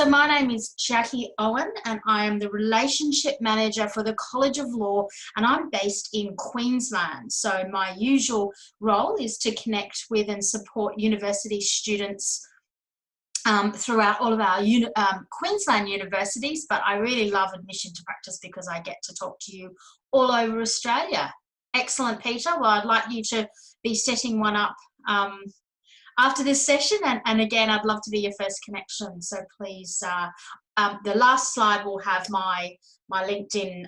So my name is Jacqui Owen and I am the Relationship Manager for the College of Law, and I'm based in Queensland. So my usual role is to connect with and support university students throughout all of our Queensland universities, but I really love Admission to Practice because I get to talk to you all over Australia. Excellent, Peter. Well, I'd like you to be setting one up after this session, and again, I'd love to be your first connection. So please, the last slide will have my LinkedIn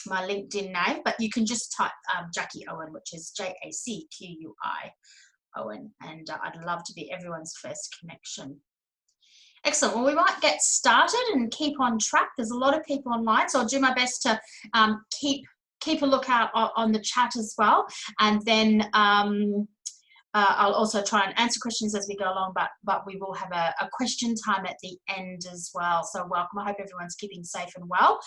name, but you can just type Jacqui Owen, which is Jacqui Owen, and I'd love to be everyone's first connection. Excellent. Well, we might get started and keep on track. There's a lot of people online, so I'll do my best to keep a lookout on the chat as well, and then I'll also try and answer questions as we go along, but we will have a question time at the end as well. So welcome. I hope everyone's keeping safe and well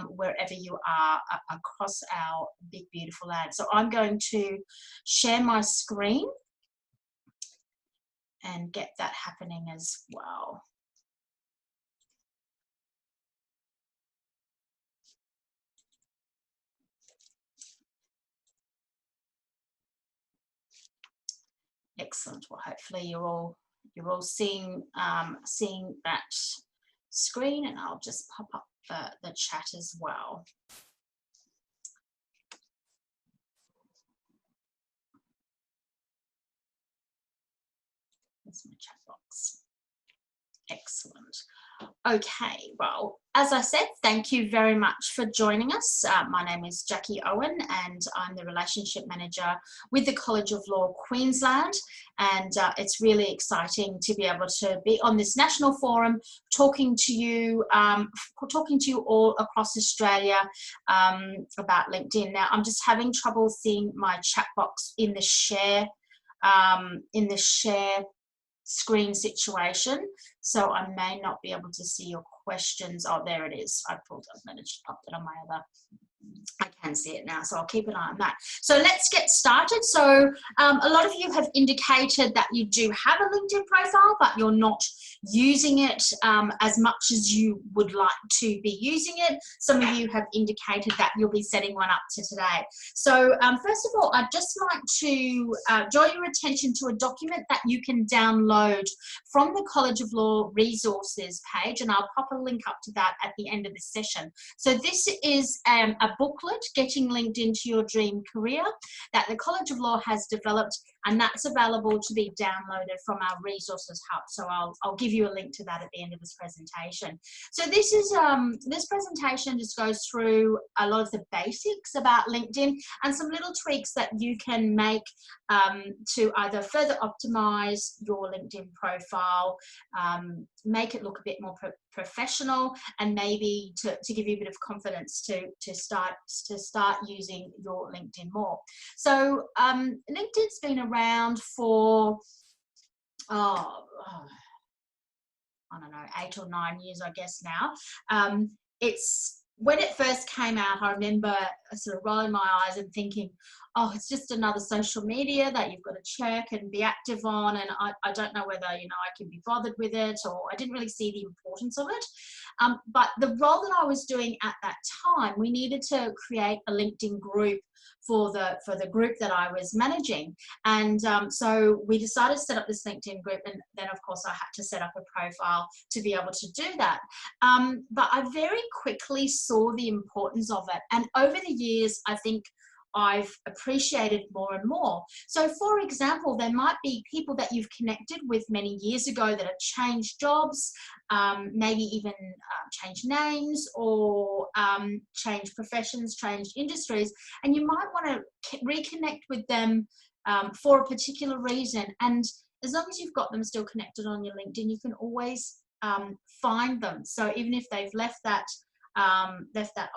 wherever you are across our big, beautiful land. So I'm going to share my screen and get that happening as well. Excellent. Well, hopefully you're all seeing that screen, and I'll just pop up the chat as well. There's my chat box. Excellent. Okay, well, as I said, thank you very much for joining us. My name is Jacqui Owen and I'm the Relationship Manager with the College of Law Queensland, and it's really exciting to be able to be on this national forum talking to you all across Australia about LinkedIn. Now, I'm just having trouble seeing my chat box in the share screen situation, so I may not be able to see your questions. Oh, there it is. I've managed to pop it on my other. I can see it now, so I'll keep an eye on that. So let's get started. So a lot of you have indicated that you do have a LinkedIn profile, but you're not using it as much as you would like to be using it. Some of you have indicated that you'll be setting one up to today. So first of all, I'd just like to draw your attention to a document that you can download from the College of Law resources page, and I'll pop a link up to that at the end of this session. So this is a booklet, Getting Linked Into Your Dream Career, that the College of Law has developed, and that's available to be downloaded from our resources hub. So I'll give you a link to that at the end of this presentation. So this is this presentation just goes through a lot of the basics about LinkedIn and some little tweaks that you can make to either further optimize your LinkedIn profile, make it look a bit more professional, and maybe to give you a bit of confidence to start using your LinkedIn more. So LinkedIn's been around for I don't know, 8 or 9 years, I guess now. When it first came out, I remember sort of rolling my eyes and thinking, oh, it's just another social media that you've got to check and be active on, and I don't know whether, I can be bothered with it, or I didn't really see the importance of it. But the role that I was doing at that time, we needed to create a LinkedIn group for the group that I was managing, and so we decided to set up this LinkedIn group, and then of course I had to set up a profile to be able to do that. But I very quickly saw the importance of it, and over the years I think I've appreciated more and more. So for example, there might be people that you've connected with many years ago that have changed jobs, maybe even changed names, or changed professions, changed industries, and you might want to reconnect with them for a particular reason. And as long as you've got them still connected on your LinkedIn, you can always find them. So even if they've left that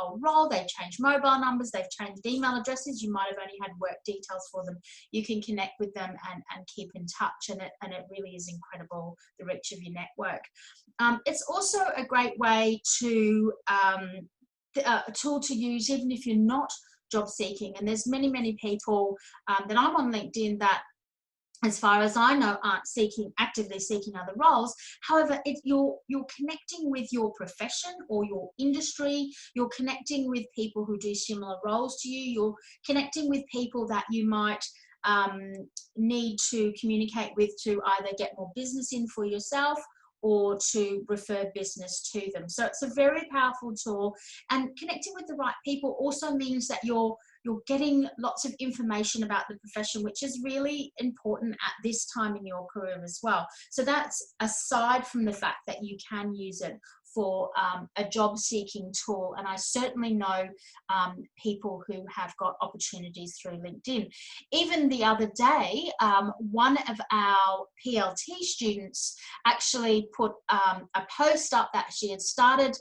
old role, they've changed mobile numbers, they've changed email addresses, you might have only had work details for them, you can connect with them and keep in touch, and it really is incredible, the reach of your network. It's also a great way to a tool to use even if you're not job seeking, and there's many people that I'm on LinkedIn that as far as I know, aren't actively seeking other roles. However, you're connecting with your profession or your industry. You're connecting with people who do similar roles to you. You're connecting with people that you might need to communicate with to either get more business in for yourself or to refer business to them. So it's a very powerful tool, and connecting with the right people also means that you're getting lots of information about the profession, which is really important at this time in your career as well. So that's aside from the fact that you can use it for a job seeking tool. And I certainly know people who have got opportunities through LinkedIn. Even the other day, one of our PLT students actually put a post up that she had started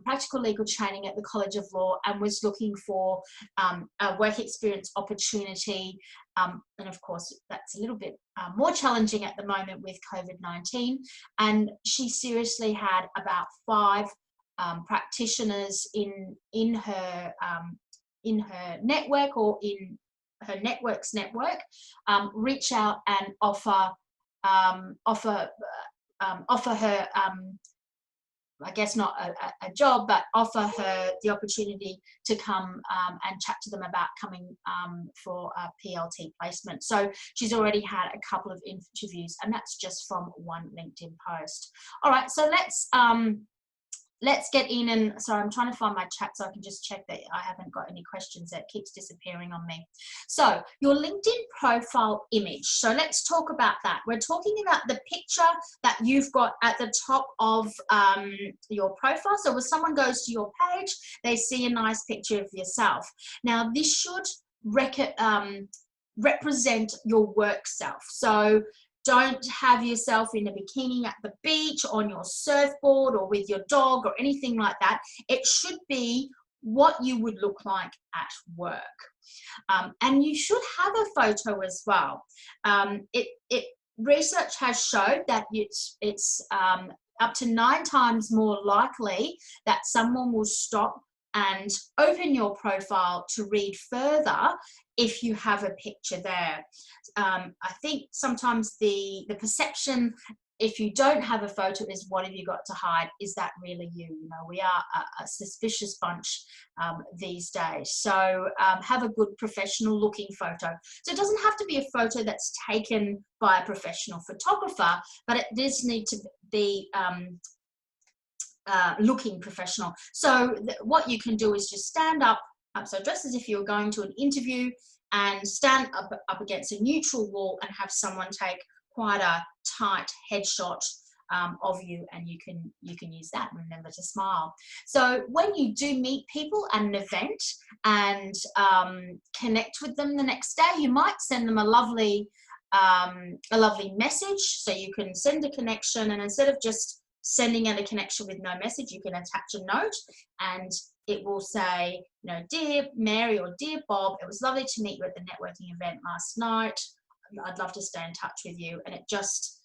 practical legal training at the College of Law and was looking for a work experience opportunity. And of course, that's a little bit more challenging at the moment with COVID-19. And she seriously had about 5 practitioners in her network or in her network's network reach out and offer her I guess not a job, but offer her the opportunity to come and chat to them about coming for a PLT placement. So she's already had a couple of interviews, and that's just from one LinkedIn post. All right, so let's get in, and sorry, I'm trying to find my chat so I can just check that I haven't got any questions that keeps disappearing on me. So your LinkedIn profile image. So let's talk about that. We're talking about the picture that you've got at the top of your profile. So when someone goes to your page, they see a nice picture of yourself. Now this should represent your work self. So don't have yourself in a bikini at the beach, on your surfboard, or with your dog, or anything like that. It should be what you would look like at work. And you should have a photo as well. Research has showed that it's up to 9 times more likely that someone will stop and open your profile to read further if you have a picture there. I think sometimes the perception, if you don't have a photo, is what have you got to hide? Is that really you? You know, we are a suspicious bunch these days. So have a good professional looking photo. So it doesn't have to be a photo that's taken by a professional photographer, but it does need to be looking professional. So what you can do is just stand up, so dress as if you're going to an interview, and stand up against a neutral wall and have someone take quite a tight headshot of you, and you can use that. Remember to smile. So when you do meet people at an event and connect with them the next day, you might send them a lovely message. So you can send a connection, and instead of just sending out a connection with no message, you can attach a note, and it will say, you know, dear Mary or dear Bob, it was lovely to meet you at the networking event last night. I'd love to stay in touch with you. And it just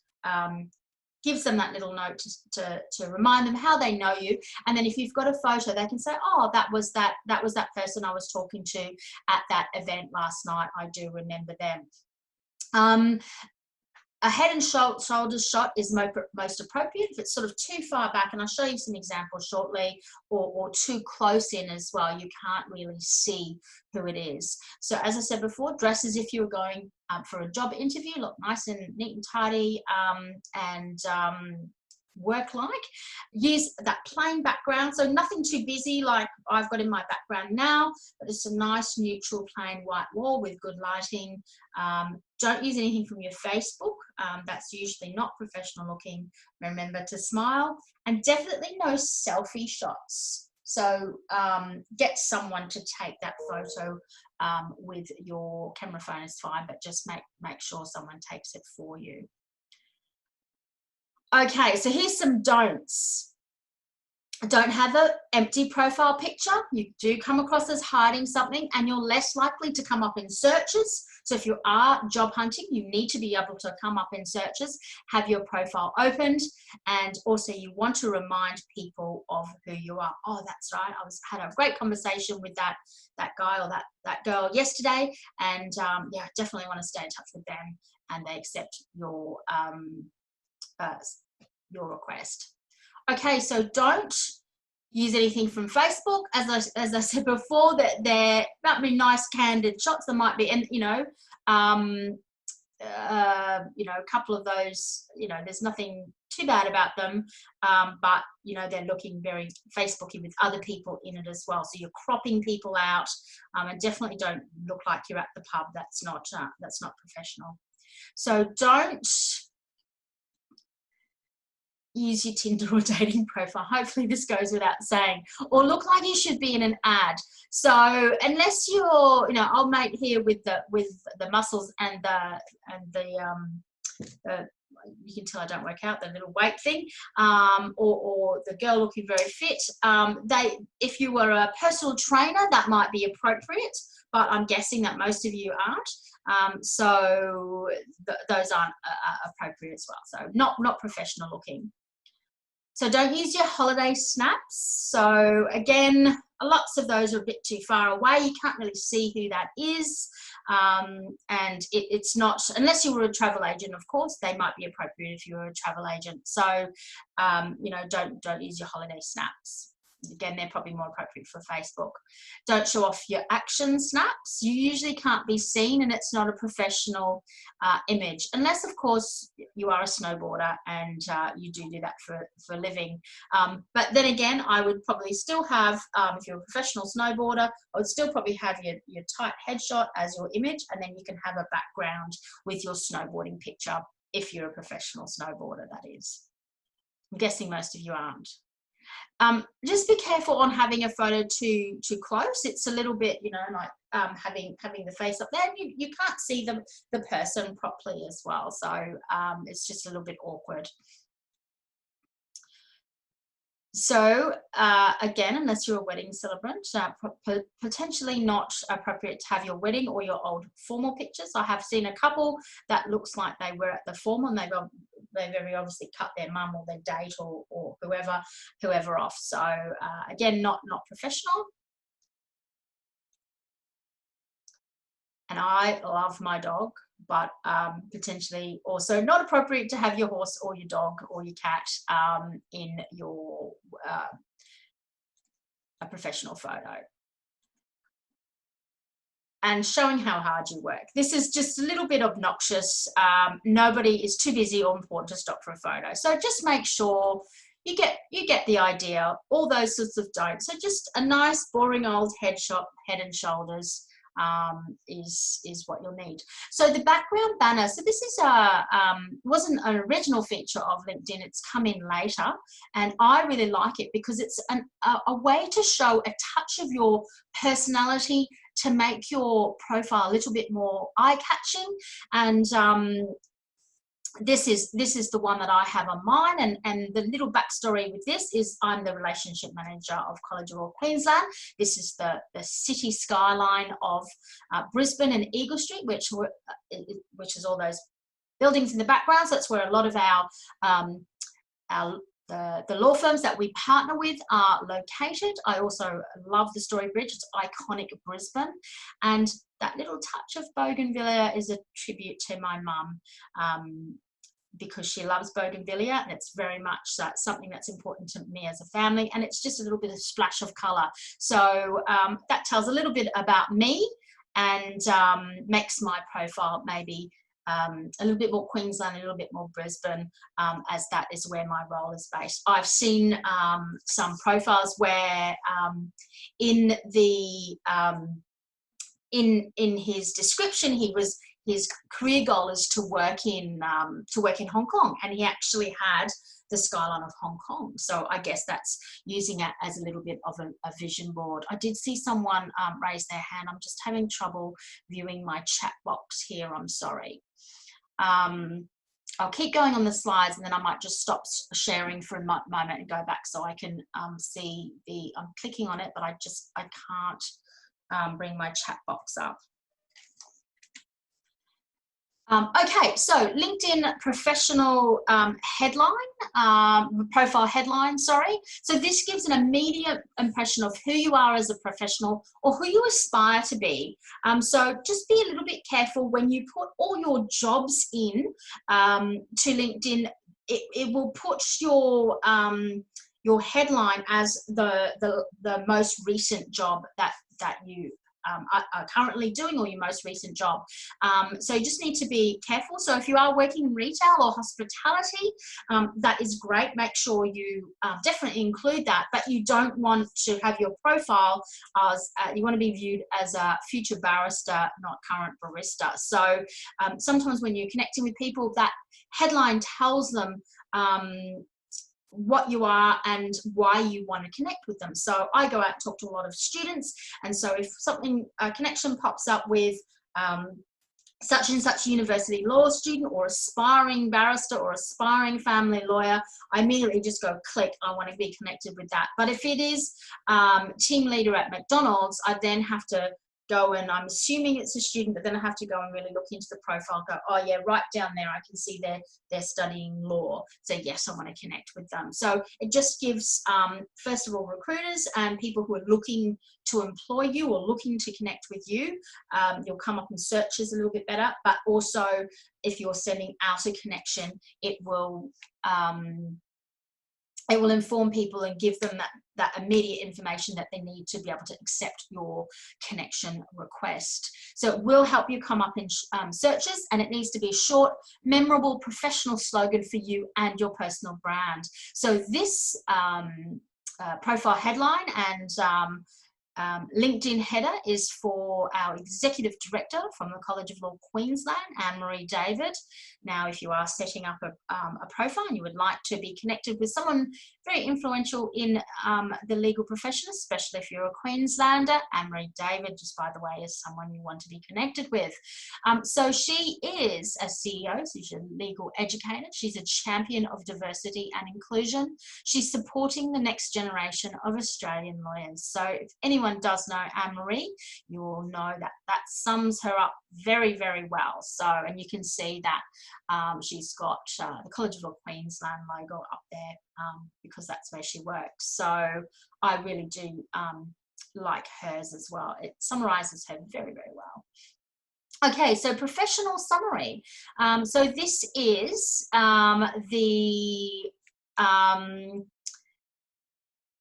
gives them that little note to remind them how they know you. And then if you've got a photo, they can say, oh, that was that person I was talking to at that event last night. I do remember them. A head and shoulders shot is most appropriate if it's sort of too far back, and I'll show you some examples shortly, or too close in as well. You can't really see who it is. So as I said before, dress as if you were going for a job interview. Look nice and neat and tidy, and work-like. Use that plain background, so nothing too busy like I've got in my background now, but it's a nice neutral plain white wall with good lighting. Don't use anything from your Facebook. That's usually not professional looking. Remember to smile, and definitely no selfie shots. So get someone to take that photo with your camera phone is fine, but just make sure someone takes it for you. Okay, so here's some don'ts. Don't have an empty profile picture. You do come across as hiding something, and you're less likely to come up in searches. So if you are job hunting, you need to be able to come up in searches, have your profile opened, and also you want to remind people of who you are. Oh, that's right, had a great conversation with that guy or that girl yesterday, and yeah, definitely want to stay in touch with them and they accept your request. Okay, so don't use anything from Facebook. As I said before, that there might be nice candid shots. There might be, and a couple of those, there's nothing too bad about them, but they're looking very Facebooky with other people in it as well. So you're cropping people out, and definitely don't look like you're at the pub. That's not professional. So don't use your Tinder or dating profile. Hopefully this goes without saying, or look like you should be in an ad. So unless you're, old mate here with the muscles and the you can tell I don't work out, the little weight thing, or the girl looking very fit. If you were a personal trainer, that might be appropriate, but I'm guessing that most of you aren't. So those aren't appropriate as well. So not professional looking. So don't use your holiday snaps. So again, lots of those are a bit too far away. You can't really see who that is. And it's not, unless you were a travel agent, of course, they might be appropriate if you're a travel agent. So, don't use your holiday snaps. Again, they're probably more appropriate for Facebook. Don't show off your action snaps. You usually can't be seen, and it's not a professional image, unless, of course, you are a snowboarder and you do that for a living. But then again, I would probably still have, if you're a professional snowboarder, I would still probably have your tight headshot as your image, and then you can have a background with your snowboarding picture if you're a professional snowboarder, that is. I'm guessing most of you aren't. Just be careful on having a photo too close. It's a little bit, like having the face up there. You can't see the person properly as well. So it's just a little bit awkward. So again, unless you're a wedding celebrant, potentially not appropriate to have your wedding or your old formal pictures. I have seen a couple that looks like they were at the formal, and they very obviously cut their mum or their date or whoever off. So again, not professional. And I love my dog, but potentially also not appropriate to have your horse or your dog or your cat in your a professional photo. And showing how hard you work. This is just a little bit obnoxious. Nobody is too busy or important to stop for a photo. So just make sure you get the idea. All those sorts of don'ts. So just a nice, boring old headshot, head and shoulders. Is what you'll need. So the background banner, so this is wasn't an original feature of LinkedIn, it's come in later, and I really like it because it's a way to show a touch of your personality, to make your profile a little bit more eye-catching. And this is the one that I have on mine, and the little backstory with this is I'm the relationship manager of College Royal Queensland. This is the city skyline of Brisbane and Eagle Street, which is all those buildings in the background. So that's where a lot of the law firms that we partner with are located. I also love the Story Bridge. It's iconic Brisbane, and that little touch of bougainvillea is a tribute to my mum, because she loves bougainvillea, and it's very much something that's important to me as a family, and it's just a little bit of splash of colour. So that tells a little bit about me, and makes my profile maybe a little bit more Queensland, a little bit more Brisbane, as that is where my role is based. I've seen some profiles where in his description his career goal is to work in Hong Kong, and he actually had the skyline of Hong Kong. So I guess that's using it as a little bit of a vision board. I did see someone raise their hand. I'm just having trouble viewing my chat box here. I'm sorry. I'll keep going on the slides, and then I might just stop sharing for a moment and go back so I can see I'm clicking on it, but I can't bring my chat box up. Okay, so LinkedIn professional headline, profile headline, sorry. So this gives an immediate impression of who you are as a professional or who you aspire to be. So just be a little bit careful when you put all your jobs in to LinkedIn. It will put your headline as the most recent job that you are currently doing, or your most recent job. So you just need to be careful. So if you are working in retail or hospitality, that is great. Make sure you definitely include that, but you don't want to have your profile as, you want to be viewed as a future barrister, not current barista. So sometimes when you're connecting with people, that headline tells them what you are and why you want to connect with them. So I go out and talk to a lot of students, and so if a connection pops up with such and such university law student or aspiring barrister or aspiring family lawyer, I immediately just go click, I want to be connected with that. But if it is team leader at McDonald's, I then have to go, and I'm assuming it's a student, but then I have to go and really look into the profile, go, oh yeah, right down there I can see they're studying law, so yes, I want to connect with them. So it just gives first of all recruiters and people who are looking to employ you or looking to connect with you, you'll come up in searches a little bit better. But also if you're sending out a connection, it will inform people and give them that immediate information that they need to be able to accept your connection request. So it will help you come up in searches, and it needs to be a short, memorable, professional slogan for you and your personal brand. So this profile headline and LinkedIn header is for our Executive Director from the College of Law Queensland, Anne-Marie David. Now, if you are setting up a profile and you would like to be connected with someone very influential in the legal profession, especially if you're a Queenslander, Anne-Marie David, just by the way, is someone you want to be connected with. So she is a CEO, so she's a legal educator. She's a champion of diversity and inclusion. She's supporting the next generation of Australian lawyers. So if anyone does know Anne-Marie, you will know that that sums her up very, very well. So, and you can see that she's got the College of Law Queensland logo up there because that's where she works. So I really do like hers as well. It summarizes her very, very well. Okay, so professional summary. So this is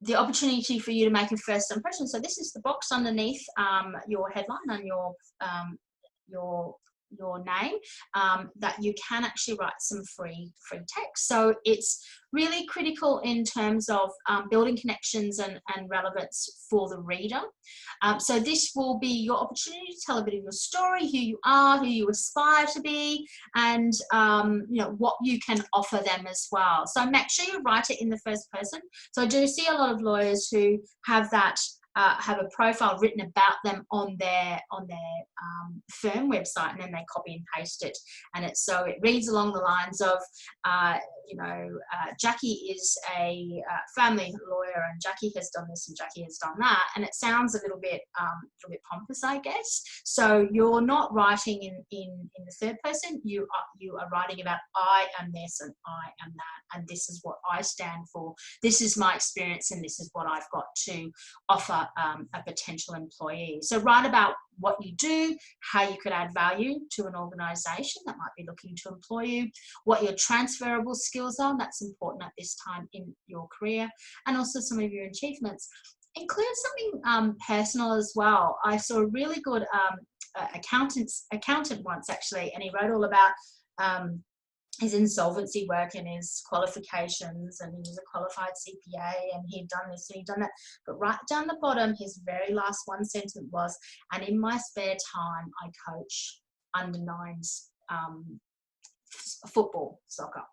the opportunity for you to make a first impression. So this is the box underneath your headline and your name that you can actually write some free text. So it's really critical in terms of building connections and relevance for the reader. So this will be your opportunity to tell a bit of your story, who you are, who you aspire to be, and you know, what you can offer them as well. So make sure you write it in the first person. So I do see a lot of lawyers who have that have a profile written about them on their firm website, and then they copy and paste it, and so it reads along the lines of Jacqui is a family lawyer, and Jacqui has done this and Jacqui has done that, and it sounds a little bit pompous, I guess. So you're not writing in the third person. You are writing about, I am this and I am that, and this is what I stand for, this is my experience, and this is what I've got to offer a potential employee. So write about what you do, how you could add value to an organisation that might be looking to employ you, what your transferable skills are, that's important at this time in your career, and also some of your achievements. Include something personal as well. I saw a really good accountant once actually, and he wrote all about his insolvency work and his qualifications, and he was a qualified CPA, and he'd done this and he'd done that. But right down the bottom, his very last one sentence was, and in my spare time, I coach under-9s football, soccer.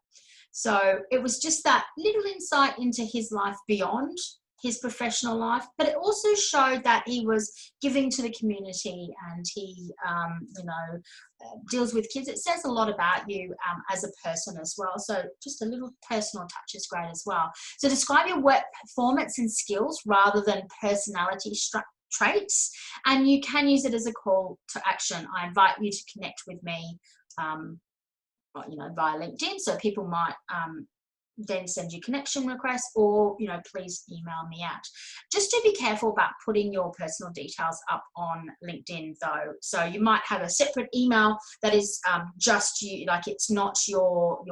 So it was just that little insight into his life beyond his professional life, but it also showed that he was giving to the community, and he deals with kids. It says a lot about you as a person as well. So just a little personal touch is great as well. So describe your work performance and skills rather than personality traits, and you can use it as a call to action. I invite you to connect with me via LinkedIn. So people might then send you connection requests, or please email me out. Just do be careful about putting your personal details up on LinkedIn though. So you might have a separate email that is just you, like it's not your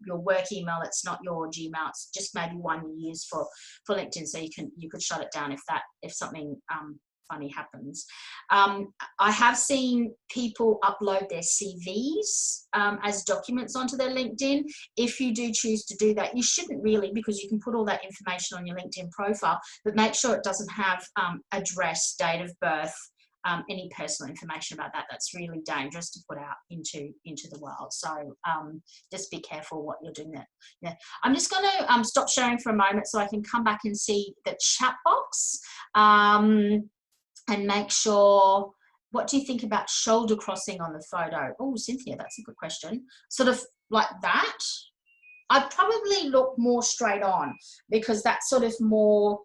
work email, it's not your Gmail, it's just maybe one you use for LinkedIn. So you could shut it down if something funny happens. I have seen people upload their CVs as documents onto their LinkedIn. If you do choose to do that, you shouldn't really, because you can put all that information on your LinkedIn profile, but make sure it doesn't have address, date of birth, any personal information about that. That's really dangerous to put out into the world. So just be careful what you're doing there. Yeah. I'm just going to stop sharing for a moment so I can come back and see the chat box. And make sure, what do you think about shoulder crossing on the photo? Oh, Cynthia, that's a good question. Sort of like that. I'd probably look more straight on, because that's sort of more,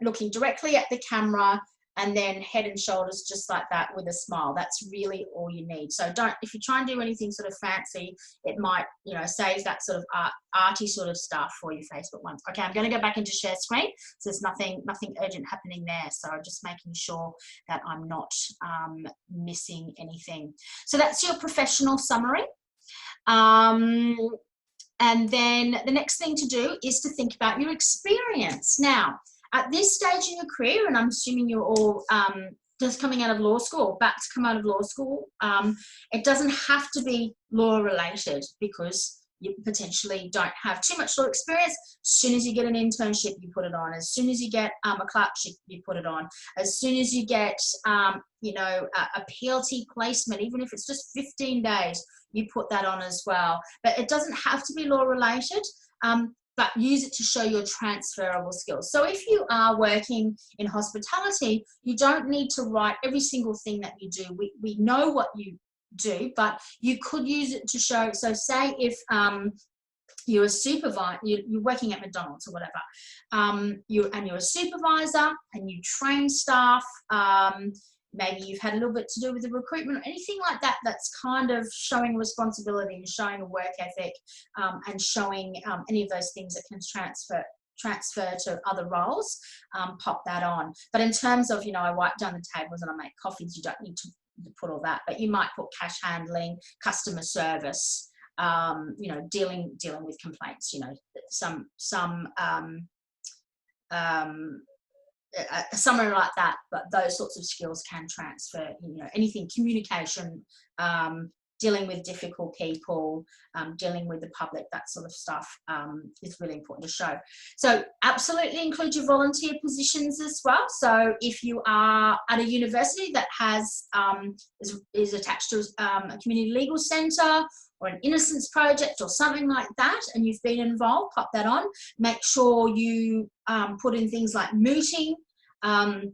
looking directly at the camera, and then head and shoulders just like that with a smile. That's really all you need. So if you try and do anything sort of fancy, it might, save that sort of arty sort of stuff for your Facebook ones. Okay, I'm going to go back into share screen. So there's nothing urgent happening there. So just making sure that I'm not missing anything. So that's your professional summary. And then the next thing to do is to think about your experience. Now, at this stage in your career, and I'm assuming you're all just coming out of law school, about to come out of law school, it doesn't have to be law related, because you potentially don't have too much law experience. As soon as you get an internship, you put it on. As soon as you get a clerkship, you put it on. As soon as you get, a PLT placement, even if it's just 15 days, you put that on as well. But it doesn't have to be law related. But use it to show your transferable skills. So if you are working in hospitality, you don't need to write every single thing that you do. We know what you do, but you could use it to show. So say if you're a supervisor, you're working at McDonald's or whatever, you're a supervisor and you train staff, maybe you've had a little bit to do with the recruitment or anything like that, that's kind of showing responsibility and showing a work ethic, and showing any of those things that can transfer to other roles, pop that on. But in terms of, I wipe down the tables and I make coffees, you don't need to put all that, but you might put cash handling, customer service, dealing with complaints, somewhere like that. But those sorts of skills can transfer, anything, communication, dealing with difficult people, dealing with the public, that sort of stuff is really important to show. So absolutely include your volunteer positions as well. So if you are at a university that has is attached to a community legal centre or an innocence project or something like that, and you've been involved, pop that on. Make sure you put in things like mooting and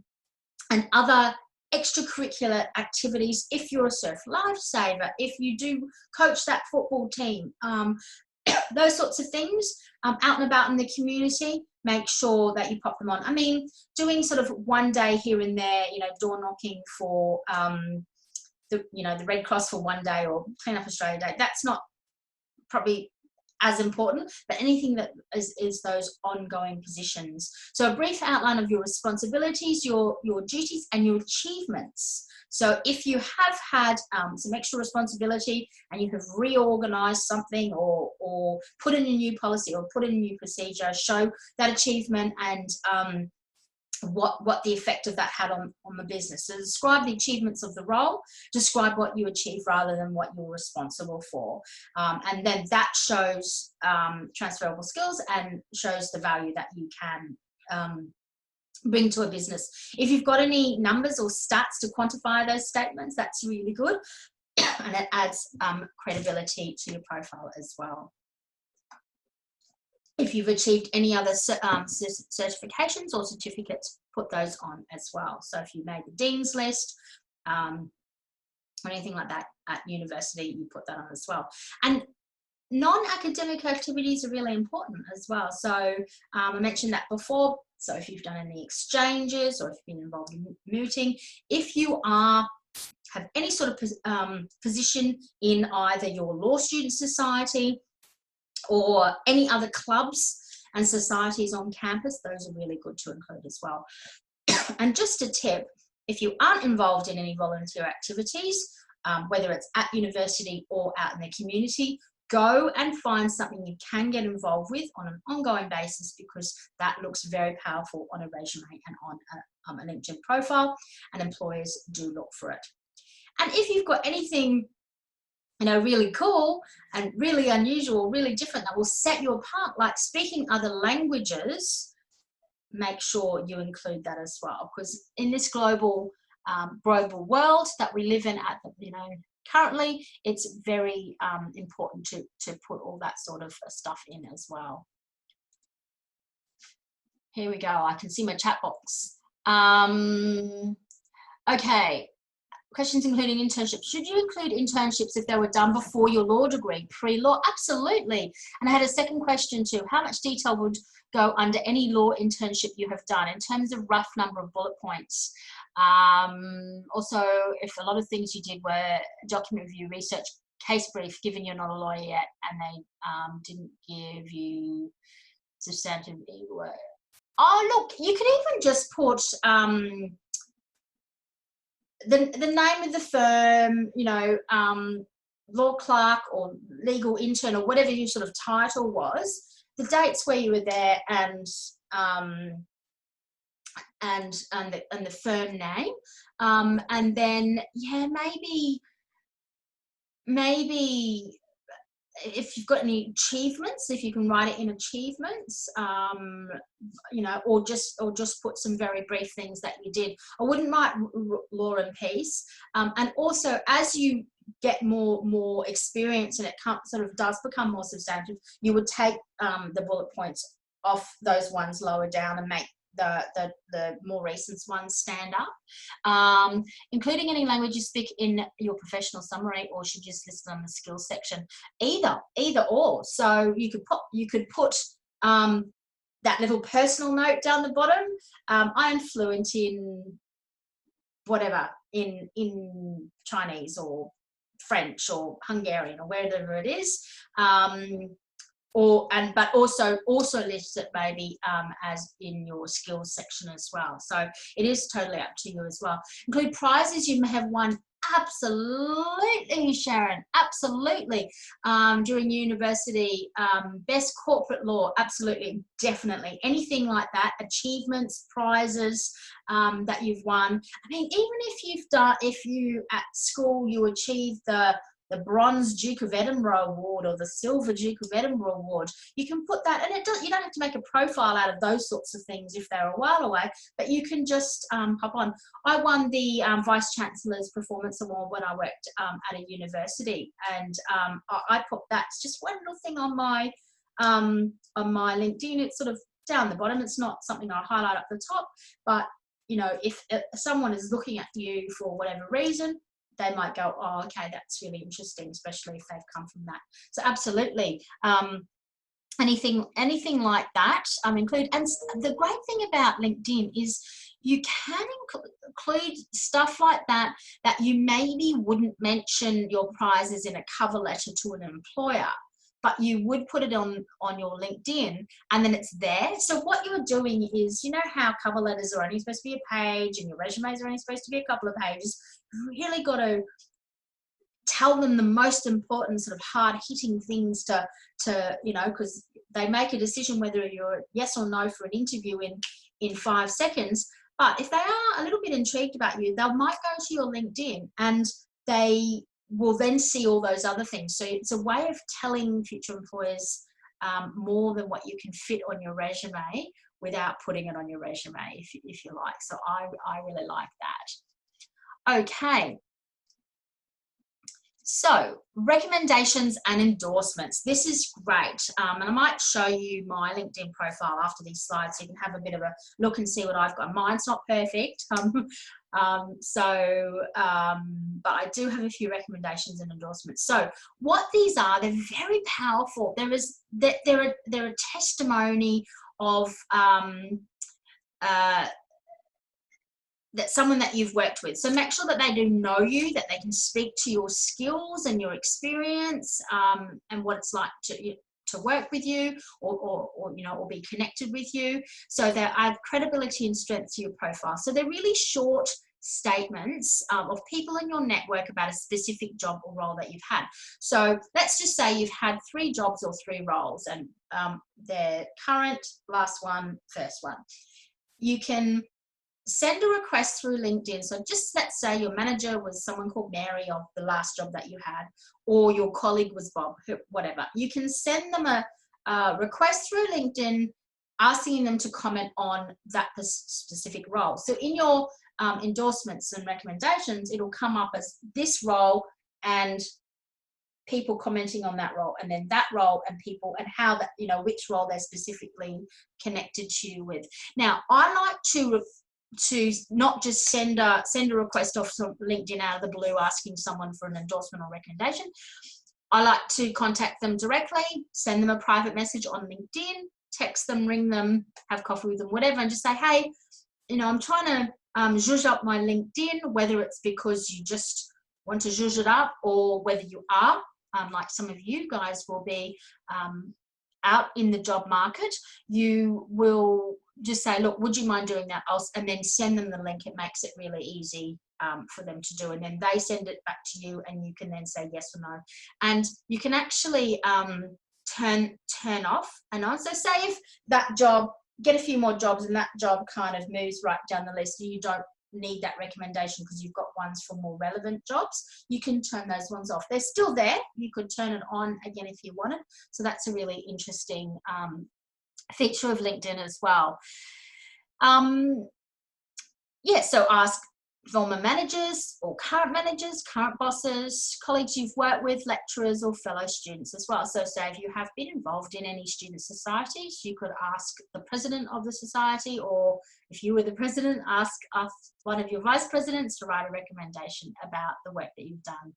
other extracurricular activities. If you're a surf lifesaver, if you do coach that football team, those sorts of things, out and about in the community, make sure that you pop them on. I mean, doing sort of one day here and there, door knocking for the Red Cross for one day, or Clean Up Australia Day, that's not probably as important, but anything that is those ongoing positions. So a brief outline of your responsibilities, your duties and your achievements. So if you have had some extra responsibility and you have reorganized something or put in a new policy or put in a new procedure, show that achievement and what the effect of that had on the business. So describe the achievements of the role, describe what you achieved rather than what you're responsible for. And then that shows transferable skills and shows the value that you can bring to a business. If you've got any numbers or stats to quantify those statements, that's really good. And it adds credibility to your profile as well. If you've achieved any other certifications or certificates, put those on as well. So if you made the Dean's List or anything like that at university, you put that on as well. And non-academic activities are really important as well. So I mentioned that before. So if you've done any exchanges or if you've been involved in mooting, if you are have any sort of position in either your law student society or any other clubs and societies on campus, those are really good to include as well. And just a tip, if you aren't involved in any volunteer activities, whether it's at university or out in the community, go and find something you can get involved with on an ongoing basis, because that looks very powerful on a resume and on a LinkedIn profile, and employers do look for it. And if you've got anything, you know, really cool and really unusual, really different, that will set you apart, like speaking other languages, make sure you include that as well, because in this global world that we live in at the, you know, currently, it's very important to put all that sort of stuff in as well. Here we go. I can see my chat box. Okay. Questions including internships. Should you include internships if they were done before your law degree, pre-law? Absolutely. And I had a second question too. How much detail would go under any law internship you have done in terms of rough number of bullet points? Also, if a lot of things you did were document review, research, case brief, given you're not a lawyer yet, and they didn't give you substantive work. Oh, look, you could even just put the name of the firm, you know, law clerk or legal intern or whatever your sort of title was, the dates where you were there, and the firm name, and then yeah, maybe if you've got any achievements, if you can write it in achievements, you know, or just put some very brief things that you did. I wouldn't write law and peace. And also, as you get more experience and it sort of does become more substantive, you would take the bullet points off those ones lower down and make the more recent ones stand up. Including any language you speak in your professional summary, or should you just list them in the skills section? Either or. So you could put that little personal note down the bottom. I am fluent in whatever, in Chinese or French or Hungarian or wherever it is. But also list it maybe as in your skills section as well. So it is totally up to you as well. Include prizes you may have won. Absolutely, Sharon, absolutely. During university, best corporate law, absolutely, definitely. Anything like that, achievements, prizes that you've won. I mean, even if you at school you achieved the Bronze Duke of Edinburgh Award or the Silver Duke of Edinburgh Award, you can put that, and you don't have to make a profile out of those sorts of things if they're a while away, but you can just pop on. I won the Vice Chancellor's Performance Award when I worked at a university, and I put that. It's just one little thing on my LinkedIn. It's sort of down the bottom. It's not something I highlight up the top, but you know, if someone is looking at you for whatever reason, they might go, oh, okay, that's really interesting, especially if they've come from that. So absolutely, anything like that, include. And the great thing about LinkedIn is you can include stuff like that you maybe wouldn't mention your prizes in a cover letter to an employer, but you would put it on your LinkedIn, and then it's there. So what you're doing is, you know how cover letters are only supposed to be a page and your resumes are only supposed to be a couple of pages. You've really got to tell them the most important sort of hard-hitting things to you know, because they make a decision whether you're yes or no for an interview in 5 seconds. But if they are a little bit intrigued about you, they might go to your LinkedIn and they will then see all those other things. So it's a way of telling future employers more than what you can fit on your resume without putting it on your resume, if you like. So I really like that. Okay. So recommendations and endorsements. This is great. And I might show you my LinkedIn profile after these slides so you can have a bit of a look and see what I've got. Mine's not perfect. But I do have a few recommendations and endorsements. So what these are, they're very powerful. They're a testimony of that's someone that you've worked with. So make sure that they do know you, that they can speak to your skills and your experience, and what it's like to work with you, or you know, or be connected with you. So they add credibility and strength to your profile. So they're really short statements of people in your network about a specific job or role that you've had. So let's just say you've had 3 jobs or 3 roles, and they're current, last one, first one. You can send a request through LinkedIn. So just let's say your manager was someone called Mary of the last job that you had, or your colleague was Bob, whatever. You can send them a request through LinkedIn asking them to comment on that specific role. So in your endorsements and recommendations, it'll come up as this role and people commenting on that role, and then that role and people, and how that, you know, which role they're specifically connected to you with. Now, I like to not just send a request off LinkedIn out of the blue asking someone for an endorsement or recommendation. I like to contact them directly, send them a private message on LinkedIn, text them, ring them, have coffee with them, whatever, and just say, hey, you know, I'm trying to zhuzh up my LinkedIn, whether it's because you just want to zhuzh it up, or whether you are, like some of you guys will be out in the job market. You will just say, look, would you mind doing that? And then send them the link. It makes it really easy for them to do. And then they send it back to you, and you can then say yes or no. And you can actually turn off and on. So say if that job, get a few more jobs, and that job kind of moves right down the list, you don't need that recommendation because you've got ones for more relevant jobs, you can turn those ones off. They're still there. You could turn it on again if you wanted. So that's a really interesting feature of LinkedIn as well. Yeah, so ask former managers or current managers, current bosses, colleagues you've worked with, lecturers, or fellow students as well. So say if you have been involved in any student societies, you could ask the president of the society, or if you were the president, ask one of your vice presidents to write a recommendation about the work that you've done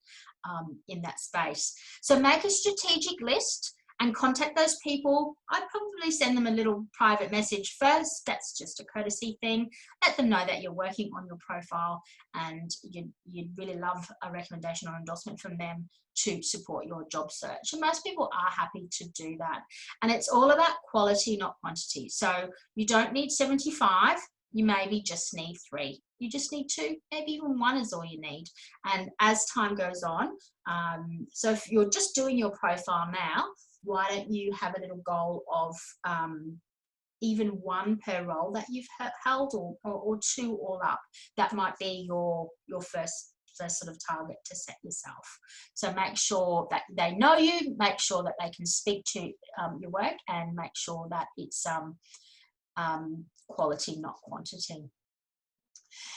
in that space. So make a strategic list and contact those people. I'd probably send them a little private message first. That's just a courtesy thing. Let them know that you're working on your profile and you'd really love a recommendation or endorsement from them to support your job search. And most people are happy to do that. And it's all about quality, not quantity. So you don't need 75. You maybe just need 3. You just need 2, maybe even 1 is all you need. And as time goes on, so if you're just doing your profile now, why don't you have a little goal of even 1 per role that you've held, or 2 all up? That might be your first sort of target to set yourself. So make sure that they know you, make sure that they can speak to your work, and make sure that it's quality, not quantity.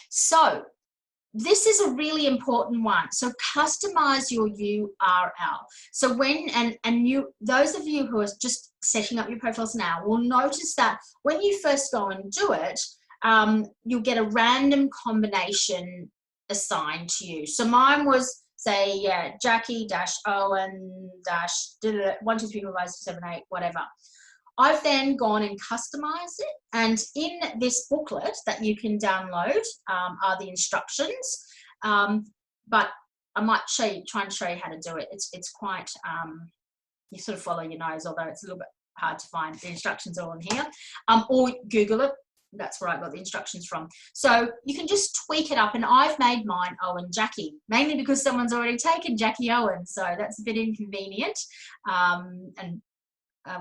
So this is a really important one. So customize your URL. So when, and you, those of you who are just setting up your profiles now will notice that when you first go and do it, you'll get a random combination assigned to you. So mine was, say, Jacqui Owen 1 2 3 4 5 6 7 8, whatever. I've then gone and customized it, and in this booklet that you can download are the instructions, but I might try and show you how to do it. It's quite, you sort of follow your nose, although it's a little bit hard to find. The instructions are on here, or Google it. That's where I got the instructions from. So you can just tweak it up, and I've made mine Owen Jacqui, mainly because someone's already taken Jacqui Owen, so that's a bit inconvenient. And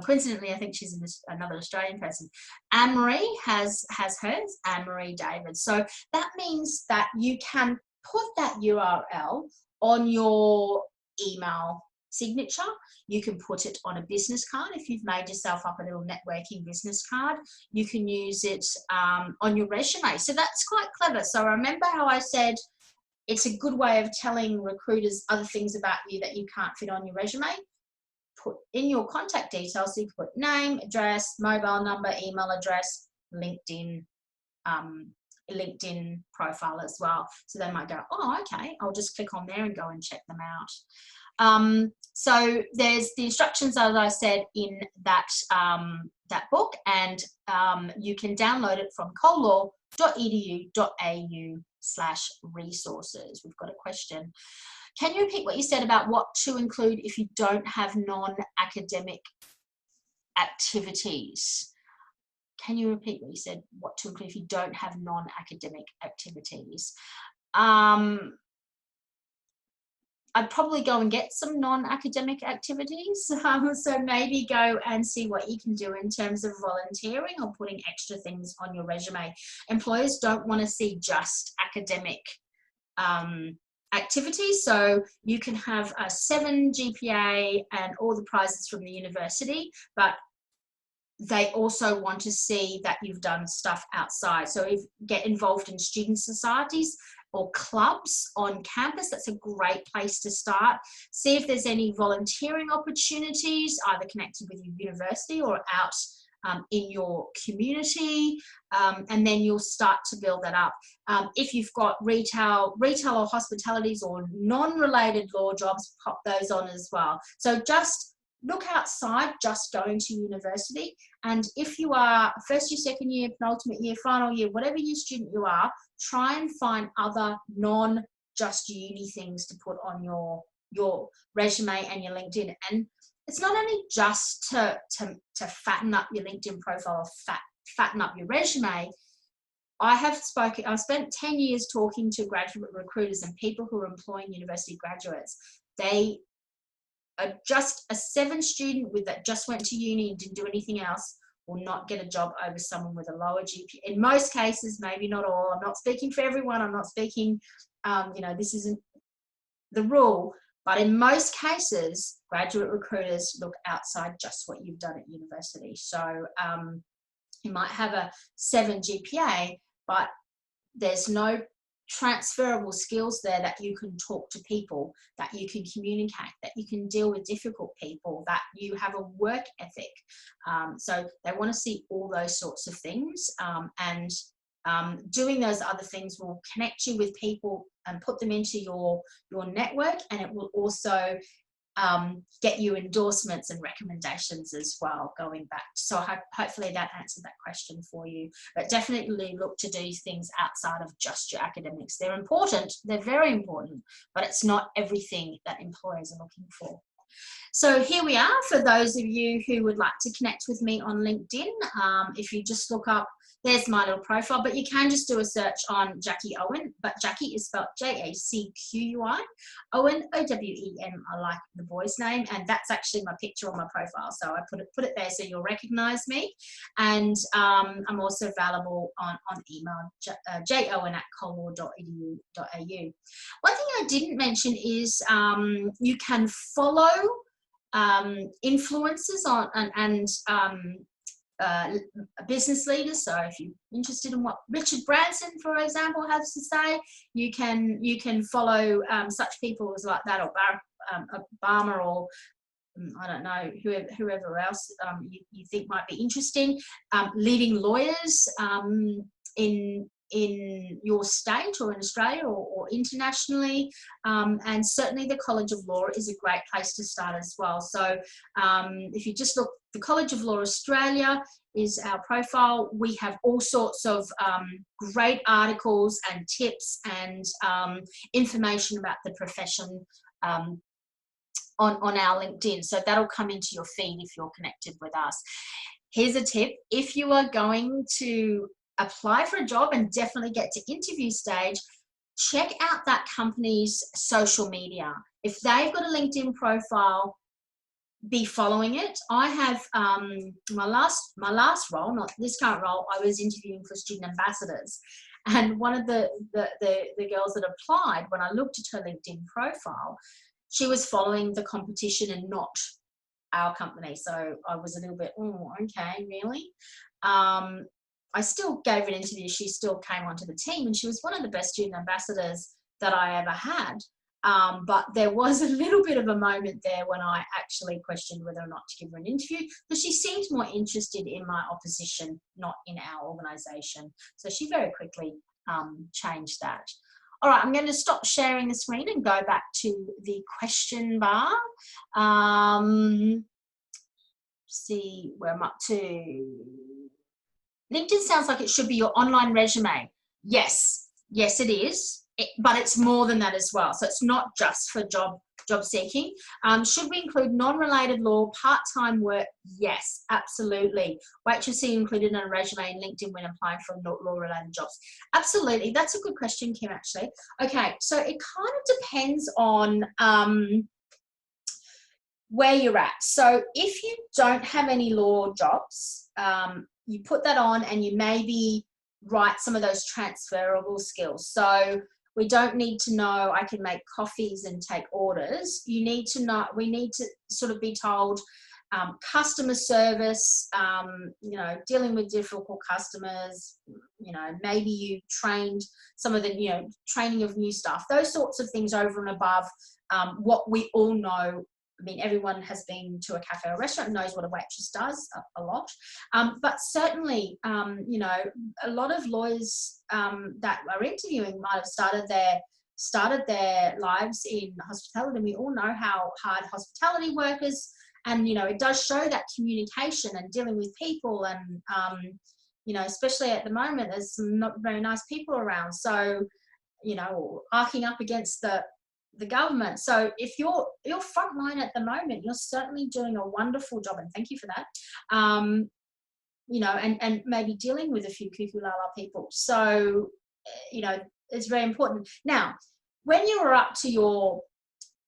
coincidentally, I think she's another Australian person. Anne-Marie has hers, Anne-Marie David. So that means that you can put that URL on your email signature. You can put it on a business card. If you've made yourself up a little networking business card, you can use it on your resume. So that's quite clever. So remember how I said it's a good way of telling recruiters other things about you that you can't fit on your resume? Put in your contact details, so you can put name, address, mobile number, email address, LinkedIn profile as well. So they might go, oh, okay, I'll just click on there and go and check them out. So there's the instructions, as I said, in that, that book, and you can download it from collaw.edu.au/resources. We've got a question. Can you repeat what you said about what to include if you don't have non-academic activities? Can you repeat what you said, what to include if you don't have non-academic activities? I'd probably go and get some non-academic activities. So maybe go and see what you can do in terms of volunteering or putting extra things on your resume. Employers don't want to see just academic activities. So you can have a 7 GPA and all the prizes from the university, but they also want to see that you've done stuff outside. So if get involved in student societies or clubs on campus, that's a great place to start. See if there's any volunteering opportunities, either connected with your university or out in your community, and then you'll start to build that up. If you've got retail or hospitalities or non-related law jobs, pop those on as well. So just look outside just going to university. And if you are first year, second year, penultimate year, final year, whatever year student you are, try and find other non-just uni things to put on your resume and your LinkedIn. And it's not only just to fatten up your LinkedIn profile, fatten up your resume. I've spent 10 years talking to graduate recruiters and people who are employing university graduates. They are just a 7 student that just went to uni and didn't do anything else will not get a job over someone with a lower GPA. In most cases, maybe not all. I'm not speaking for everyone. I'm not speaking, this isn't the rule. But in most cases, graduate recruiters look outside just what you've done at university. So you might have a 7 GPA, but there's no transferable skills there that you can talk to people, that you can communicate, that you can deal with difficult people, that you have a work ethic. So they want to see all those sorts of things, and doing those other things will connect you with people and put them into your network, and it will also get you endorsements and recommendations as well going back. So hopefully that answered that question for you. But definitely look to do things outside of just your academics. They're important, they're very important, but it's not everything that employers are looking for. So here we are for those of you who would like to connect with me on LinkedIn. If you just look up, there's my little profile, but you can just do a search on Jacqui Owen, but Jacqui is spelled Jacqui, Owen, O-W-E-N, I like the boy's name, and that's actually my picture on my profile, so I put it there so you'll recognize me. And I'm also available on email, jowen@collaw.edu.au. One thing I didn't mention is you can follow influencers on and business leaders. So if you're interested in what Richard Branson, for example, has to say, you can follow such people as like that, or Barack Obama, or I don't know, whoever else you think might be interesting. Leading lawyers in your state or in Australia or internationally, and certainly the College of Law is a great place to start as well. So if you just look, the College of Law Australia is our profile. We have all sorts of great articles and tips and information about the profession on our LinkedIn. So that'll come into your feed if you're connected with us. Here's a tip. If you are going to apply for a job and definitely get to interview stage, check out that company's social media. If they've got a LinkedIn profile, be following it. I have my last role, not this current role, I was interviewing for student ambassadors, and one of the girls that applied, when I looked at her LinkedIn profile, she was following the competition and not our company. So I was a little bit, oh, okay, really? I still gave an interview. She still came onto the team, and she was one of the best student ambassadors that I ever had. But there was a little bit of a moment there when I actually questioned whether or not to give her an interview, because she seemed more interested in my opposition, not in our organisation. So she very quickly changed that. All right, I'm going to stop sharing the screen and go back to the question bar. See where I'm up to. LinkedIn sounds like it should be your online resume. Yes, yes, it is, but it's more than that as well. So it's not just for job seeking. Should we include non-related law, part-time work? Yes, absolutely. Waitressing included in a resume and LinkedIn when applying for law-related jobs. Absolutely. That's a good question, Kim, actually. Okay, so it kind of depends on where you're at. So if you don't have any law jobs, you put that on and you maybe write some of those transferable skills. So we don't need to know I can make coffees and take orders. You need to know, we need to sort of be told customer service, you know, dealing with difficult customers, you know, maybe you trained some of the, you know, training of new staff, those sorts of things over and above what we all know. I mean, everyone has been to a cafe or restaurant and knows what a waitress does a lot. But certainly, you know, a lot of lawyers that are interviewing might have started their lives in hospitality. And we all know how hard hospitality workers, and, you know, it does show that communication and dealing with people. And, you know, especially at the moment, there's some not very nice people around. So, you know, arcing up against the government. So if you're frontline at the moment, you're certainly doing a wonderful job, and thank you for that. You know, and maybe dealing with a few cuckoo la la people. So, you know, it's very important. Now, when you are up to your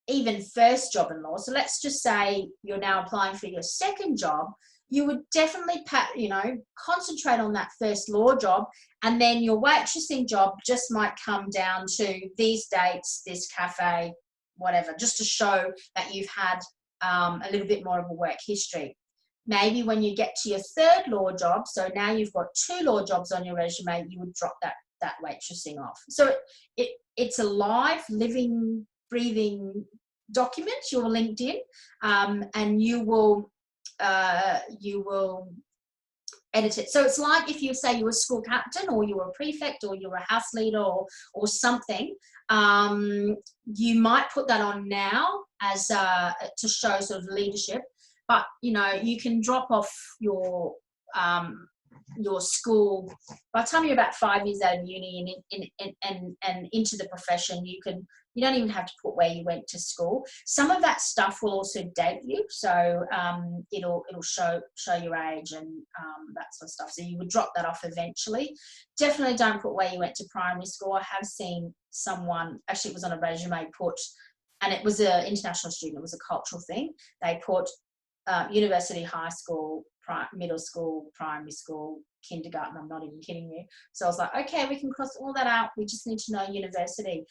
even first job in law, so let's just say you're now applying for your second job, you would definitely, you know, concentrate on that first law job, and then your waitressing job just might come down to these dates, this cafe, whatever, just to show that you've had a little bit more of a work history. Maybe when you get to your third law job, so now you've got 2 law jobs on your resume, you would drop that waitressing off. So it's a live, living, breathing document, your LinkedIn, and you will edit it. So it's like if you say you were a school captain, or you were a prefect, or you were a house leader, or something, you might put that on now as to show sort of leadership. But, you know, you can drop off your school by the time you're about 5 years out of uni and into the profession. You don't even have to put where you went to school. Some of that stuff will also date you, so it'll show your age and that sort of stuff. So you would drop that off eventually. Definitely don't put where you went to primary school. I have seen someone, actually it was on a resume, put, and it was an international student, it was a cultural thing, they put university, high school, middle school, primary school, kindergarten. I'm not even kidding you. So I was like, okay, we can cross all that out. We just need to know university.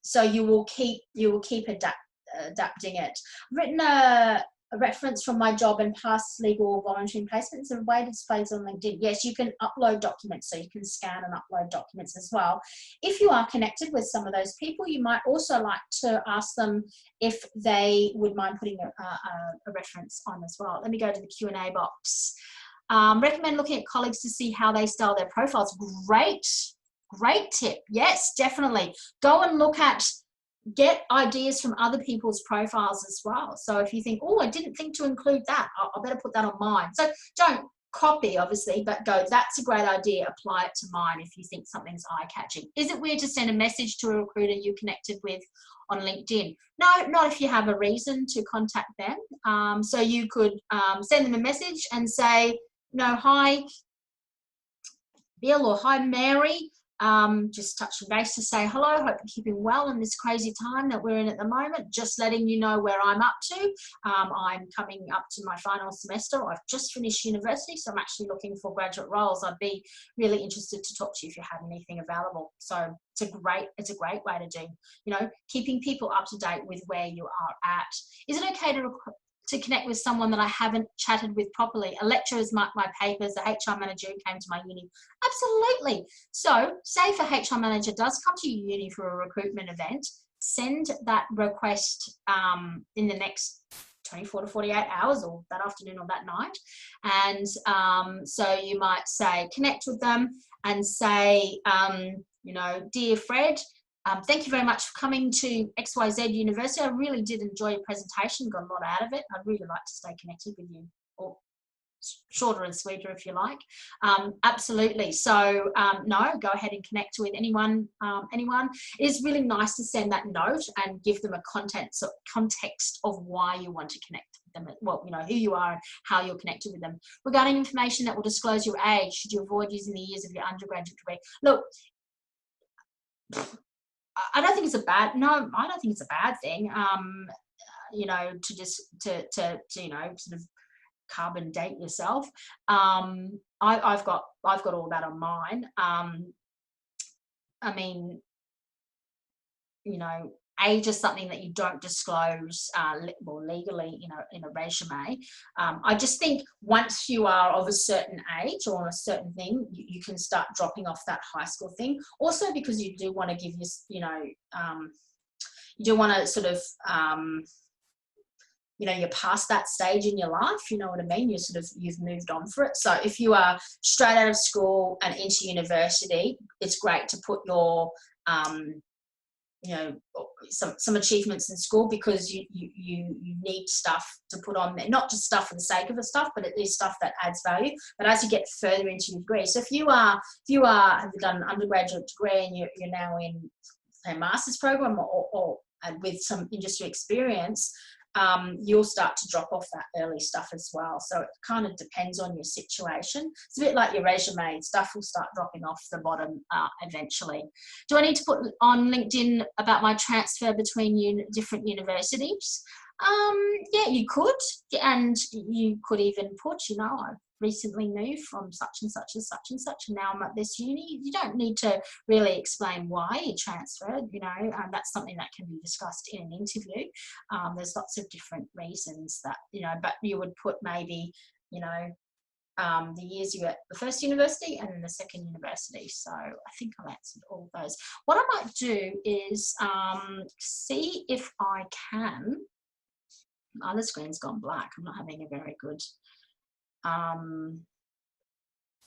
So you will keep adapting it. I've written a reference from my job and past legal volunteering placements and way displays on LinkedIn. Yes, you can upload documents, so you can scan and upload documents as well. If you are connected with some of those people, you might also like to ask them if they would mind putting a reference on as well. Let me go to the Q&A box. Recommend looking at colleagues to see how they style their profiles. Great tip. Yes, definitely. Go and get ideas from other people's profiles as well. So if you think, oh, I didn't think to include that, I better put that on mine. So don't copy, obviously, but go, that's a great idea, apply it to mine if you think something's eye-catching. Is it weird to send a message to a recruiter you connected with on LinkedIn? No, not if you have a reason to contact them. So you could send them a message and say, no, hi, Bill, or hi, Mary. Just touching base to say hello, hope you're keeping well in this crazy time that we're in at the moment. Just letting you know where I'm up to. I'm coming up to my final semester. I've just finished university, so I'm actually looking for graduate roles. I'd be really interested to talk to you if you have anything available. So it's a great way to do, you know, keeping people up to date with where you are at. Is it okay to connect with someone that I haven't chatted with properly? A lecturer has marked my papers, the HR manager who came to my uni. Absolutely. So say if a HR manager does come to your uni for a recruitment event, send that request in the next 24 to 48 hours, or that afternoon or that night. And so you might say, connect with them and say, you you know, dear Fred, thank you very much for coming to XYZ University. I really did enjoy your presentation, got a lot out of it. I'd really like to stay connected with you, or shorter and sweeter if you like. Absolutely. So no, go ahead and connect with anyone. It is really nice to send that note and give them a context of why you want to connect with them, well, you know, who you are and how you're connected with them. Regarding information that will disclose your age, should you avoid using the years of your undergraduate degree? Look, I don't think it's a bad, no, I don't think it's a bad thing, you know, to just, to you know, sort of carbon date yourself. I've got all that on mine. I mean, you know, age is something that you don't disclose well, legally, you know, in a resume. I just think once you are of a certain age or a certain thing, you can start dropping off that high school thing. Also because you do want to give you know, you do want to sort of, you know, you're past that stage in your life, you know what I mean? You've moved on for it. So if you are straight out of school and into university, it's great to put your, you know, some achievements in school, because you need stuff to put on there, not just stuff for the sake of the stuff, but it is stuff that adds value. But as you get further into your degree, so if you have done an undergraduate degree and you're now in a master's program or with some industry experience, you'll start to drop off that early stuff as well. So it kind of depends on your situation. It's a bit like your resume. Stuff will start dropping off the bottom eventually. Do I need to put on LinkedIn about my transfer between different universities? Yeah, you could. And you could even put, you know, I've recently moved from such and such and such and such, and now I'm at this uni. You don't need to really explain why you transferred, you know, that's something that can be discussed in an interview. There's lots of different reasons that, you know, but you would put maybe, you know, the years you were at the first university and then the second university. So I think I've answered all those. What I might do is see if I can, my other screen's gone black. I'm not having a very good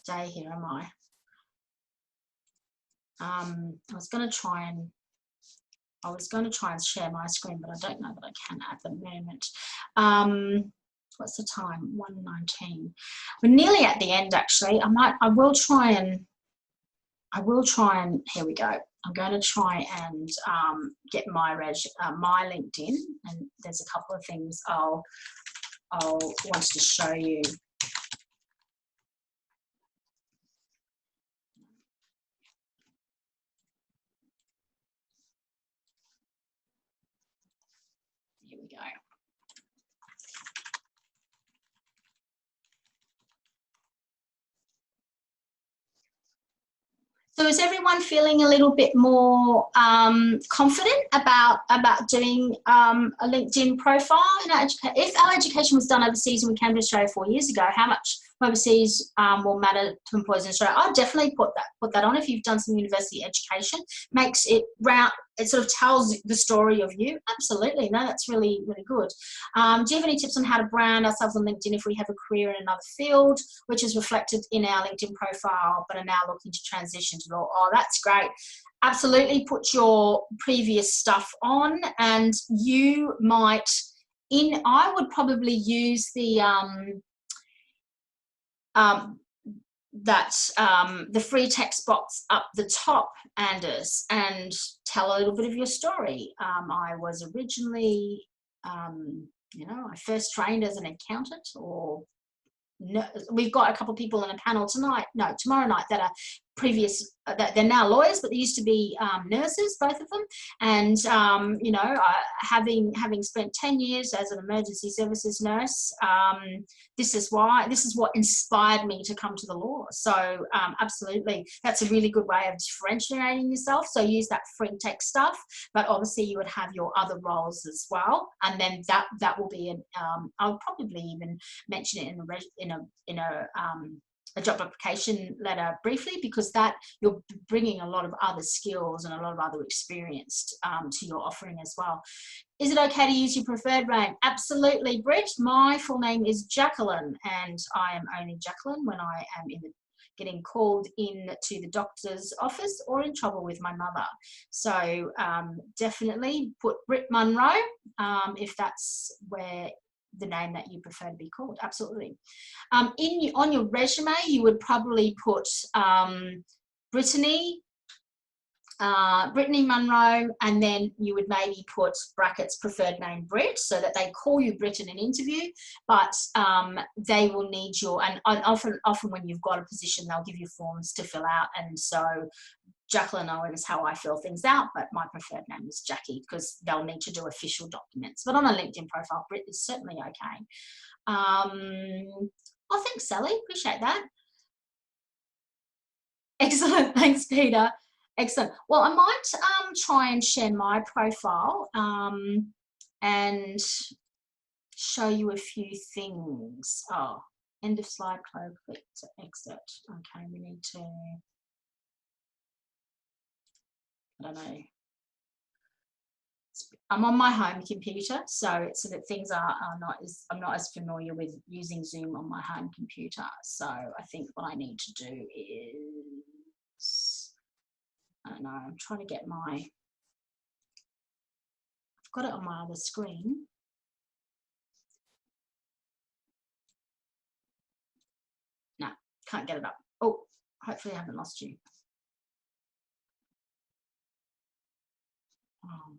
day here, am I? I was going to try and share my screen, but I don't know that I can at the moment. What's the time? 1:19. We're nearly at the end, actually. I will try and here we go. I'm going to try and get my my LinkedIn, and there's a couple of things I'll want to show you. Here we go. So is everyone feeling a little bit more confident about doing a LinkedIn profile? If our education was done overseas and we came to Australia 4 years ago, how much overseas will matter to employers in Australia? I'd definitely put that on. If you've done some university education, makes it round. It sort of tells the story of you. Absolutely, no, that's really, really good. Do you have any tips on how to brand ourselves on LinkedIn if we have a career in another field, which is reflected in our LinkedIn profile, but are now looking to transition to law? Oh, that's great. Absolutely, put your previous stuff on, and you might. I would probably use the the free text box up the top, Anders, and tell a little bit of your story. I was originally, you know, I first trained as an accountant, or no, we've got a couple of people in a panel tomorrow night that are that they're now lawyers, but they used to be nurses, both of them. And you know, having spent 10 years as an emergency services nurse, this is what inspired me to come to the law. So absolutely, that's a really good way of differentiating yourself. So use that free tech stuff, but obviously you would have your other roles as well, and then that will be an I'll probably even mention it in a job application letter briefly, because that you're bringing a lot of other skills and a lot of other experience to your offering as well. Is it okay to use your preferred name? Absolutely, Bridge. My full name is Jacqueline, and I am only Jacqueline when I am in the getting called in to the doctor's office or in trouble with my mother. So definitely put Brit Munro if that's where the name that you prefer to be called. Absolutely. On your resume, you would probably put Brittany Munro, and then you would maybe put brackets preferred name Brit, so that they call you Brit in an interview, but they will need your, and often when you've got a position, they'll give you forms to fill out, and so Jacqueline Owen is how I fill things out, but my preferred name is Jacqui because they'll need to do official documents. But on a LinkedIn profile, Brit is certainly okay. Oh, thanks, Sally. Appreciate that. Excellent. Thanks, Peter. Excellent. Well, I might try and share my profile and show you a few things. Oh, end of slide, click to exit. Okay, we need to, I don't know. I'm on my home computer, so that things are not as, I'm not as familiar with using Zoom on my home computer. So I think what I need to do is, I don't know, I'm trying to get my, I've got it on my other screen. No, can't get it up. Oh, hopefully I haven't lost you. Oh.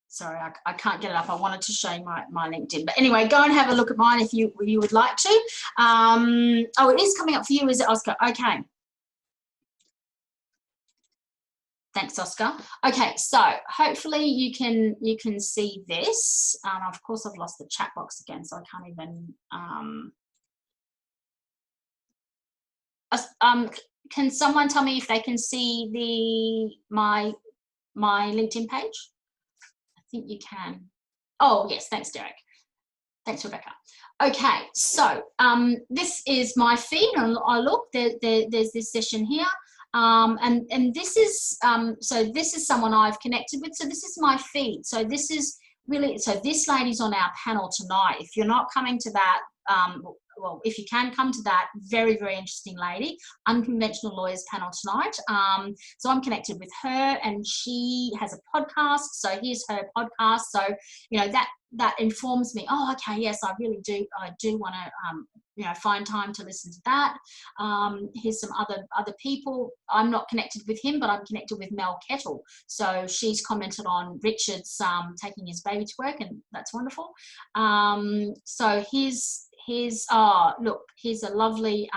Sorry, I can't get it up. I wanted to show you my LinkedIn. But anyway, go and have a look at mine if you would like to. Oh, it is coming up for you, is it, Oscar? Okay. Thanks, Oscar. Okay, so hopefully you can see this. Of course, I've lost the chat box again, so I can't even. Can someone tell me if they can see my LinkedIn page? I think you can. Oh yes, thanks, Derek. Thanks, Rebecca. Okay, so this is my feed, and I look, there's this session here. And this is so this is someone I've connected with, so this is my feed. So this is really, so this lady's on our panel tonight. If you're not coming to that, well, if you can come to that, very, very interesting lady, Unconventional Lawyers panel tonight. So I'm connected with her, and she has a podcast, so here's her podcast. So you know, that informs me, oh okay, yes, I do want to you know, find time to listen to that. Here's some other people. I'm not connected with him, but I'm connected with Mel Kettle. So she's commented on Richard's taking his baby to work, and that's wonderful. So oh look, here's a lovely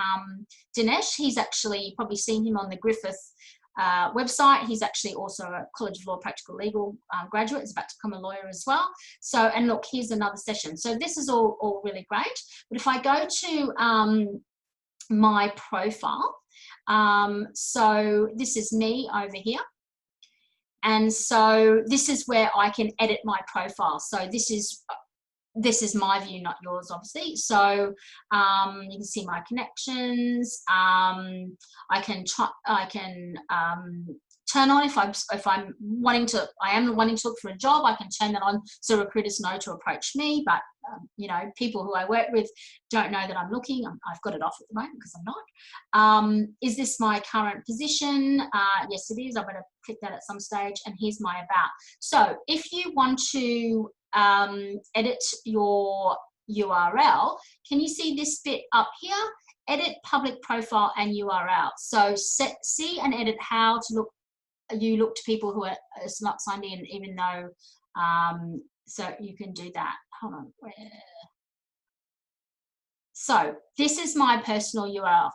Dinesh. He's actually, you've probably seen him on the Griffith website. He's actually also a College of Law Practical Legal graduate. He's about to become a lawyer as well. So, and look, here's another session. So this is all really great. But if I go to my profile, so this is me over here. And so this is where I can edit my profile. So this is my view, not yours, obviously. So you can see my connections. I can turn on if I'm wanting to. I am wanting to look for a job. I can turn that on so recruiters know to approach me. But you know, people who I work with don't know that I'm looking. I've got it off at the moment because I'm not. Is this my current position? Yes, it is. I'm going to click that at some stage. And here's my about. So if you want to edit your URL, can you see this bit up here? Edit public profile and URL. So see and edit how to look. You look to people who are not signed in, even though. So you can do that. Hold on. So this is my personal URL.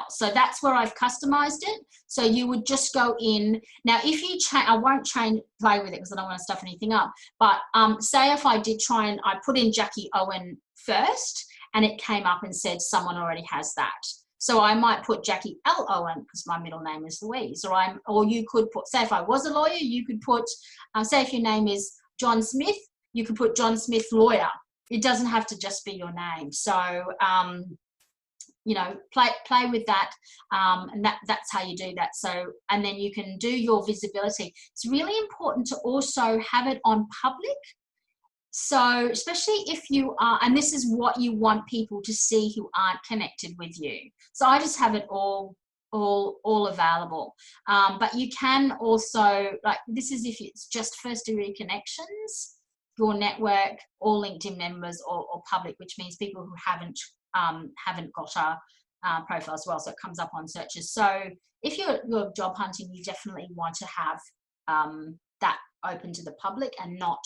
So that's where I've customized it. So you would just go in. Now, if you I won't play with it because I don't want to stuff anything up. But say if I did try and I put in Jacqui Owen first, and it came up and said someone already has that. So I might put Jacqui L. Owen because my middle name is Louise. Or you could put, say if I was a lawyer, you could put, say if your name is John Smith, you could put John Smith lawyer. It doesn't have to just be your name. So, you know, play with that, and that's how you do that. So, and then you can do your visibility. It's really important to also have it on public. So especially if you are, and this is what you want people to see who aren't connected with you. So I just have it all available. But you can also, like, this is if it's just first degree connections, your network, or LinkedIn members, or public, which means people who haven't got a profile as well. So it comes up on searches. So if you're job hunting, you definitely want to have that open to the public and not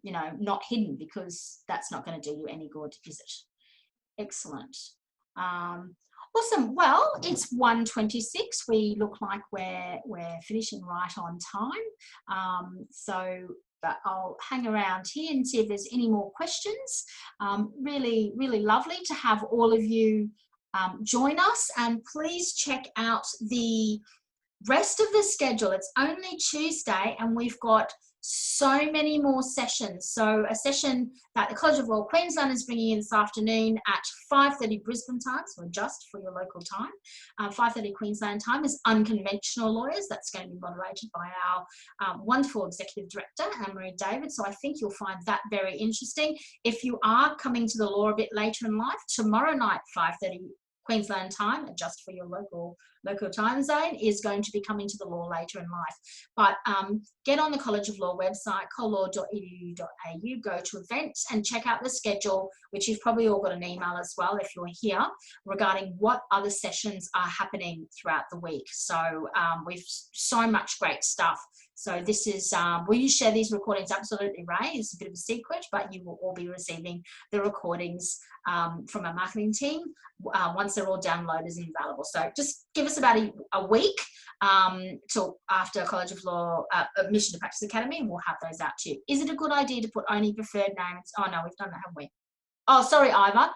you know, not hidden, because that's not going to do you any good, is it? Excellent. Awesome. Well, it's 1:26. We look like we're finishing right on time. But I'll hang around here and see if there's any more questions. Really, really lovely to have all of you join us, and please check out the rest of the schedule. It's only Tuesday and we've got so many more sessions. So a session that the College of Law Queensland is bringing in this afternoon at 5:30 Brisbane time, so adjust for your local time. 5:30 Queensland time is Unconventional Lawyers. That's going to be moderated by our wonderful Executive Director, Anne-Marie David. So I think you'll find that very interesting. If you are coming to the law a bit later in life, tomorrow night, 5:30 Queensland time, adjust for your local time zone, is going to be coming to the law later in life. But get on the College of Law website, collaw.edu.au, go to events and check out the schedule, which you've probably all got an email as well if you're here, regarding what other sessions are happening throughout the week. So we've so much great stuff. So this is, will you share these recordings? Absolutely, Ray. It's a bit of a secret, but you will all be receiving the recordings from our marketing team once they're all downloaded and available. So just give us about a week till after College of Law Admission to Practice Academy, and we'll have those out to you. Is it a good idea to put only preferred names? Oh no, we've done that, haven't we? Oh, sorry, Iva.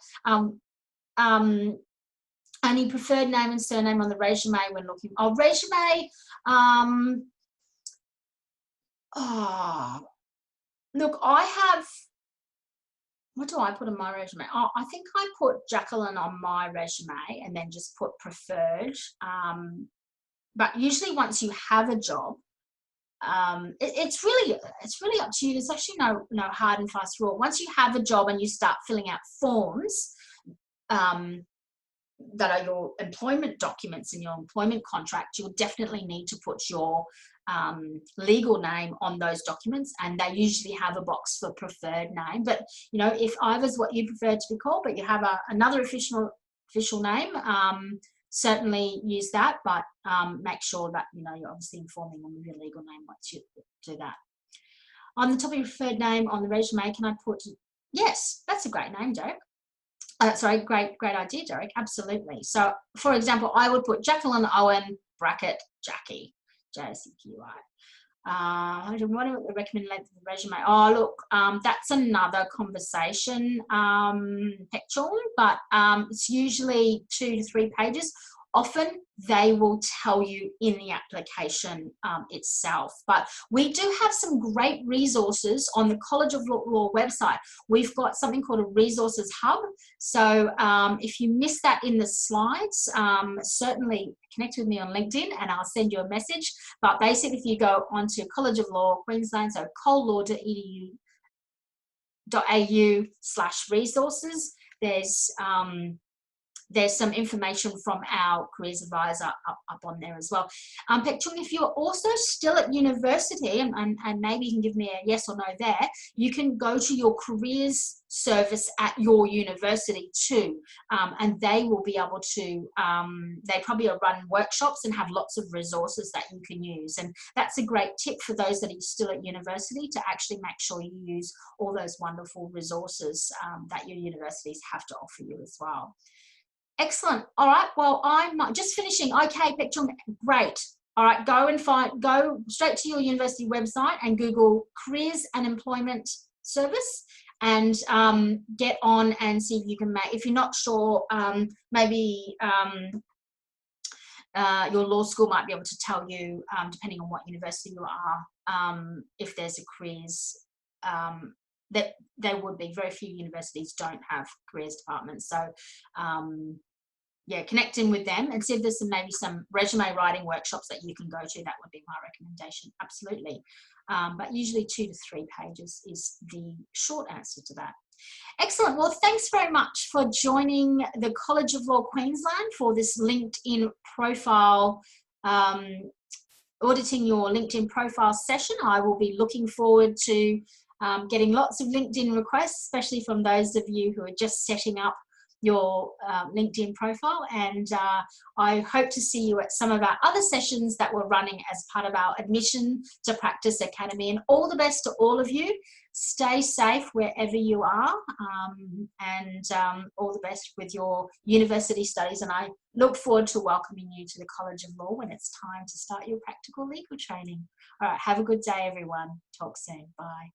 Only preferred name and surname on the resume when looking. Oh, resume. Look, I have, what do I put on my resume? Oh, I think I put Jacqueline on my resume and then just put preferred. But usually once you have a job, it's really up to you. There's actually no hard and fast rule. Once you have a job and you start filling out forms that are your employment documents and your employment contract, you'll definitely need to put your legal name on those documents, and they usually have a box for preferred name. But you know, if Iva's what you prefer to be called, but you have another official name, certainly use that, but make sure that, you know, you're obviously informing them of your legal name once you do that. On the top of your preferred name on the resume, can I put, yes, that's a great name, Derek. Sorry, great idea, Derek. Absolutely. So, for example, I would put Jacqueline Owen bracket Jacqui, Jacqui. I don't know what the recommended length of the resume. Oh, look, that's another conversation, Petchorn, but it's usually 2 to 3 pages. Often they will tell you in the application itself. But we do have some great resources on the College of Law website. We've got something called a resources hub. So if you missed that in the slides, certainly connect with me on LinkedIn and I'll send you a message. But basically, if you go onto College of Law Queensland, so collaw.edu.au/resources, there's some information from our careers advisor up on there as well. Petchung, if you're also still at university, and maybe you can give me a yes or no there, you can go to your careers service at your university too, and they will be able to, they probably run workshops and have lots of resources that you can use. And that's a great tip for those that are still at university, to actually make sure you use all those wonderful resources that your universities have to offer you as well. Excellent. All right. Well, I'm just finishing. Okay, Petchung, great. All right, go straight to your university website and Google Careers and Employment Service, and get on and see if you can make, if you're not sure, maybe your law school might be able to tell you, depending on what university you are, if there's a careers, that there would be. Very few universities don't have careers departments. So yeah, connecting with them and see if there's maybe some resume writing workshops that you can go to. That would be my recommendation. Absolutely. But usually 2 to 3 pages is the short answer to that. Excellent. Well, thanks very much for joining the College of Law Queensland for this LinkedIn profile, auditing your LinkedIn profile session. I will be looking forward to getting lots of LinkedIn requests, especially from those of you who are just setting up your LinkedIn profile. And I hope to see you at some of our other sessions that we're running as part of our Admission to Practice Academy. And all the best to all of you. Stay safe wherever you are, and all the best with your university studies. And I look forward to welcoming you to the College of Law when it's time to start your practical legal training. All right, have a good day, everyone. Talk soon. Bye.